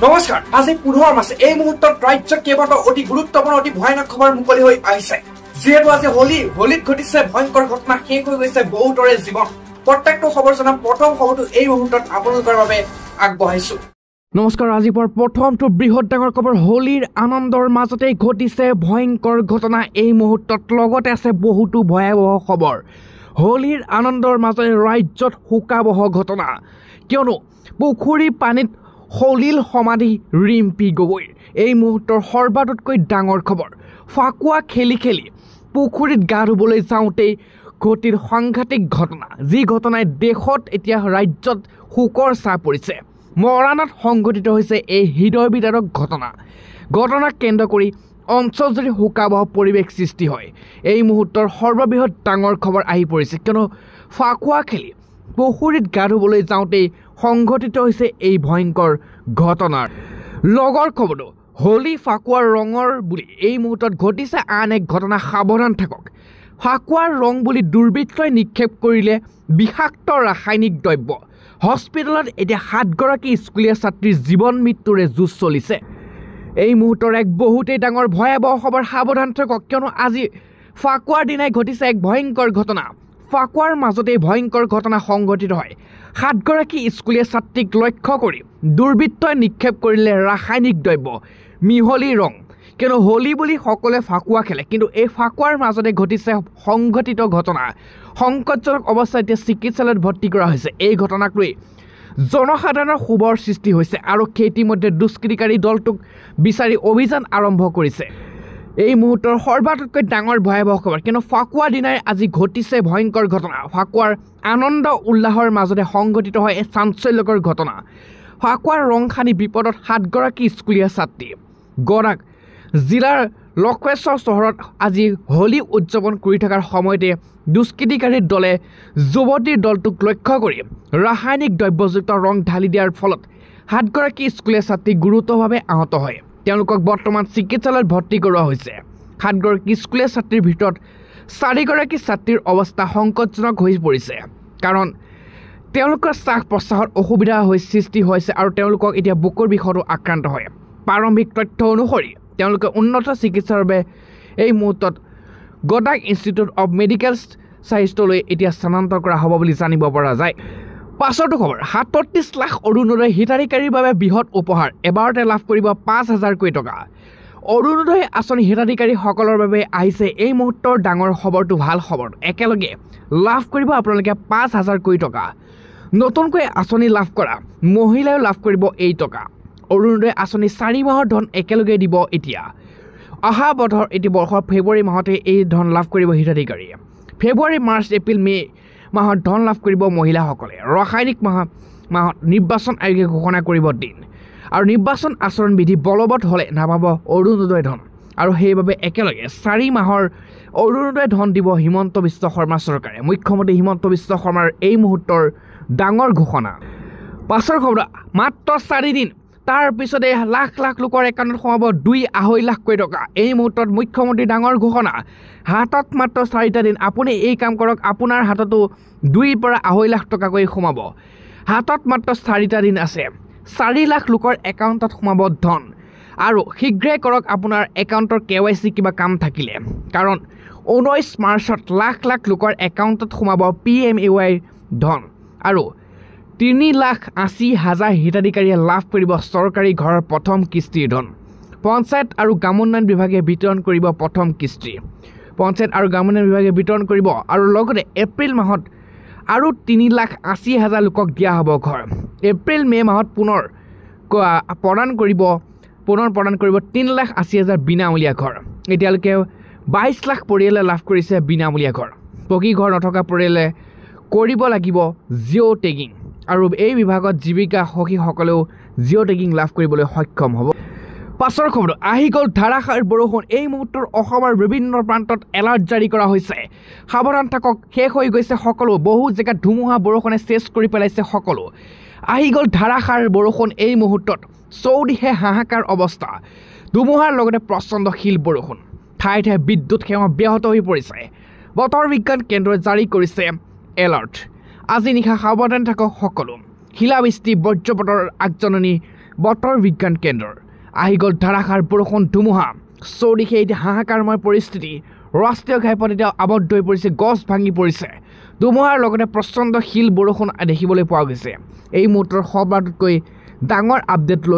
নমস্কাৰ আজি 15 মাৰ্চ এই মুহূৰ্তত ৰাজ্যত কেইবাটাও অতি গুৰুত্বপূৰ্ণ অতি ভয়ানক খবৰ মুকলি হৈ আহিছে যিহেতু আজি হোলীত ঘটিছে ভয়ংকৰ ঘটনা শেষ হৈ গৈছে বহুতৰে জীৱন প্ৰত্যেকটো খবৰ জনা প্ৰথম খবৰটো এই মুহূৰ্তত আপোনালোকৰ বাবে আগবঢ়াইছো নমস্কাৰ আজি প্ৰথমটো বৃহৎ ডাঙৰ খবৰ হোলীৰ আনন্দৰ মাজতে ঘটিছে ভয়ংকৰ ঘটনা এই মুহূৰ্তত লগতে আছে বহুতো ভয়াবহ খবৰ হোলীৰ আনন্দৰ মাজতে ৰাজ্যত হুকাবহ ঘটনা কিয়নো পুখুৰী পানীত হলিল সমাধি ৰিম্পী গগৈৰ এই মুহূৰ্তৰ সৰ্বাতকৈ ডাঙৰ খবৰ ফাকুৱা খেলি পুখুৰীত গা ধুবলৈ যাওঁতে ঘটিল সাংঘাতিক ঘটনা যি ঘটনাই দেশত এতিয়া ৰাজ্যত হুকৰ ছাঁ পৰিছে মৰাণত সংঘটিত হৈছে এই হৃদয় বিদাৰক ঘটনাক কেন্দ্ৰ কৰি অঞ্চলজুৰি হুকাবহ পৰিৱেশ সৃষ্টি হয় এই মুহূৰ্তৰ সৰ্ববৃহৎ ডাঙৰ খবৰ আহি পৰিছে কিয়নো ফাকুৱা খেলি পুখুৰীত গা ধুবলৈ যাওঁতেই সংঘটিত হৈছে এই ভয়ংকৰ ঘটনাৰ লগৰ খবৰটো হোলী ফাকুৱাৰ ৰঙৰ বুলি এই মুহূৰ্তত ঘটিছে আন এক ঘটনা সাৱধান থাকক ফাকুৱাৰ ৰং বুলি দুৰ্বৃত্তই নিক্ষেপ কৰিলে বিষাক্ত ৰাসায়নিক দ্ৰব্য হস্পিটেলত এতিয়া 7 গৰাকী স্কুলীয়া ছাত্ৰীৰ জীৱন মৃত্যুৰে যুঁজ চলিছে এই মুহূৰ্তৰ এক বহুতেই ডাঙৰ ভয়াবহ খবৰ সাৱধান থাকক কিয়নো আজি ফাকুৱাৰ দিনাই ঘটিছে এক ভয়ংকৰ ঘটনা ফাকুৱাৰ মাজতে ভয়ংকৰ ঘটনা সংঘটিত হয় 7 গৰাকী স্কুলীয়া ছাত্ৰীক লক্ষ্য কৰি দুৰ্বৃত্তই নিক্ষেপ কৰিলে ৰাসায়নিক দ্ৰব্য মিহলি ৰং কিয়নো হোলী বুলি সকলোৱে ফাকুৱা খেলে কিন্তু এই ফাকুৱাৰ মাজতে ঘটিছে সংঘটিত ঘটনা সংকটজনক অৱস্থাত এতিয়া চিকিৎসালয়ত ভৰ্তি কৰা হৈছে এই ঘটনাক লৈ জনসাধাৰণৰ ক্ষোভৰ সৃষ্টি হৈছে আৰু ইতিমধ্যে দুষ্কৃতিকাৰী দলটোক বিচাৰি অভিযান আৰম্ভ কৰিছে এই মুহূৰ্তৰ সৰ্বাতকৈ ডাঙৰ ভয়াবহ খবৰ কিয়নো ফাকুৱাৰ দিনাই আজি ঘটিছে ভয়ংকৰ ঘটনা ফাকুৱাৰ আনন্দ উল্লাহৰ মাজতে সংঘটিত হয় এই চাঞ্চল্যকৰ ঘটনা ফাকুৱাৰ ৰং সানি বিপদত 7 গৰাকী স্কুলীয়া ছাত্ৰী গৰাক জিলাৰ লক্ষেশ্বৰ চহৰত আজি হোলী উদযাপন কৰি থকাৰ সময়তে দুষ্কৃতিকাৰীৰ দলে যুৱতীৰ দলটোক লক্ষ্য কৰি ৰাসায়নিক দ্ৰব্যযুক্ত ৰং ঢালি দিয়াৰ ফলত 7 গৰাকী স্কুলীয়া ছাত্ৰী গুৰুতৰভাৱে আহত হয় তেওঁলোকক বৰ্তমান চিকিৎসালয়ত ভৰ্তি কৰোৱা হৈছে 7 গৰাকী স্কুলীয়া ছাত্ৰীৰ ভিতৰত 4 গৰাকী ছাত্ৰীৰ অৱস্থা সংকটজনক হৈ পৰিছে কাৰণ তেওঁলোকৰ শ্বাস প্ৰশ্বাসত অসুবিধা সৃষ্টি হৈছে আৰু তেওঁলোকক এতিয়া বুকুৰ বিষতো আক্ৰান্ত হয় প্ৰাৰম্ভিক তথ্য অনুসৰি তেওঁলোকে উন্নত চিকিৎসাৰ বাবে এই মুহূৰ্তত গদাক ইনষ্টিটিউট অৱ মেডিকেল সায়েন্সলৈ এতিয়া স্থানান্তৰ কৰা হ'ব বুলি জানিব পৰা যায় পাছৰটো খবৰ 37 লাখ অৰুণোদয় হিতাধিকাৰীৰ বাবে বৃহৎ উপহাৰ এবাৰতে লাভ কৰিব 5,000 কোটি টকা অৰুণোদয় আঁচনি হিতাধিকাৰীসকলৰ বাবে আহিছে এই মুহূৰ্তৰ ডাঙৰ খবৰটো ভাল খবৰ একেলগে লাভ কৰিব আপোনালোকে 5,000 কোটি টকা নতুনকৈ আঁচনি লাভ কৰা মহিলাই লাভ কৰিব এই টকা অৰুণোদয় আঁচনি 4 মাহৰ ধন একেলগে দিব এতিয়া অহা বৰ্ষৰ ফেব্ৰুৱাৰী মাহতে এই ধন লাভ কৰিব হিতাধিকাৰীয়ে ফেব্ৰুৱাৰী মাৰ্চ এপ্ৰিল মে মাহত ধন লাভ কৰিব মহিলাসকলে ৰাসায়নিক মাহত নিৰ্বাচন আয়োগে ঘোষণা কৰিব দিন আৰু নিৰ্বাচন আচৰণ বিধি বলবৎ হ'লে নাপাব অৰুণোদয় ধন আৰু সেইবাবে একেলগে 4 মাহৰ অৰুণোদয় ধন দিব হিমন্ত বিশ্ব শৰ্মা চৰকাৰে মুখ্যমন্ত্ৰী হিমন্ত বিশ্ব শৰ্মাৰ এই মুহূৰ্তৰ ডাঙৰ ঘোষণা পাছৰ খবৰ মাত্ৰ 4 দিন তাৰ পিছতে লাখ লাখ লোকৰ একাউণ্টত সোমাব 2.5 লাখ কোটি টকা এই মুহূৰ্তত মুখ্যমন্ত্ৰী ডাঙৰ ঘোষণা হাতত মাত্ৰ 4টা দিন আপুনি এই কাম কৰক আপোনাৰ হাততো 2 পৰা 2.5 লাখ টকাকৈ সোমাব হাতত মাত্ৰ 4টা দিন আছে 4 লাখ লোকৰ একাউণ্টত সোমাব ধন আৰু শীঘ্ৰে কৰক আপোনাৰ একাউণ্টৰ KYC কিবা কাম থাকিলে কাৰণ 19 মাৰ্চত লাখ লাখ লোকৰ একাউণ্টত সোমাব PMAY ধন আৰু 3,80,000 হিতাধিকাৰীয়ে লাভ কৰিব চৰকাৰী ঘৰৰ প্ৰথম কিস্তিৰ ধন পঞ্চায়ত আৰু গ্ৰামোন্নয়ন বিভাগে বিতৰণ কৰিব প্ৰথম কিস্তি পঞ্চায়ত আৰু গ্ৰামোন্নয়ন বিভাগে বিতৰণ কৰিব আৰু লগতে এপ্ৰিল মাহত আৰু 3,80,000 লোকক দিয়া হ'ব ঘৰ এপ্ৰিল মে মাহত পুনৰ প্ৰদান কৰিব 3,80,000 বিনামূলীয়া ঘৰ এতিয়ালৈকে 22 লাখ পৰিয়ালে লাভ কৰিছে বিনামূলীয়া ঘৰ পকী ঘৰ নথকা পৰিয়ালে কৰিব লাগিব জিঅ' টেগিং আৰু এই বিভাগত জীৱিকা সখীসকলেও জিঅ' টেগিং লাভ কৰিবলৈ সক্ষম হ'ব পাছৰ খবৰ আহি গ'ল ধাৰাসাৰ বৰষুণ এই মুহূৰ্তৰ অসমৰ বিভিন্ন প্ৰান্তত এলাৰ্ট জাৰি কৰা হৈছে সাৱধান থাকক শেষ হৈ গৈছে সকলো বহু জেগাত ধুমুহা বৰষুণে চেছ কৰি পেলাইছে সকলো আহি গ'ল ধাৰাসাৰ বৰষুণ এই মুহূৰ্তত চৌদিশে হাহাকাৰ অৱস্থা ধুমুহাৰ লগতে প্ৰচণ্ড শিল বৰষুণ ঠায়ে ঠায়ে বিদ্যুৎ সেৱা ব্যাহত হৈ পৰিছে বতৰ বিজ্ঞান কেন্দ্ৰই জাৰি কৰিছে এলাৰ্ট আজি নিশা সাৱধান থাকক সকলো শিলাবৃষ্টি বজ্ৰপাতৰ আগজননী বতৰ বিজ্ঞান কেন্দ্ৰৰ আহি গ'ল ধাৰাসাৰ বৰষুণ ধুমুহা চৌদিশে এতিয়া হাহাকাৰময় পৰিস্থিতি ৰাষ্ট্ৰীয় ঘাইপথ এতিয়া আবদ্ধ হৈ পৰিছে গছ ভাঙি পৰিছে ধুমুহাৰ লগতে প্ৰচণ্ড শিল বৰষুণ দেখিবলৈ পোৱা গৈছে এই মুহূৰ্তৰ সবাতোতকৈ ডাঙৰ আপডেট লৈ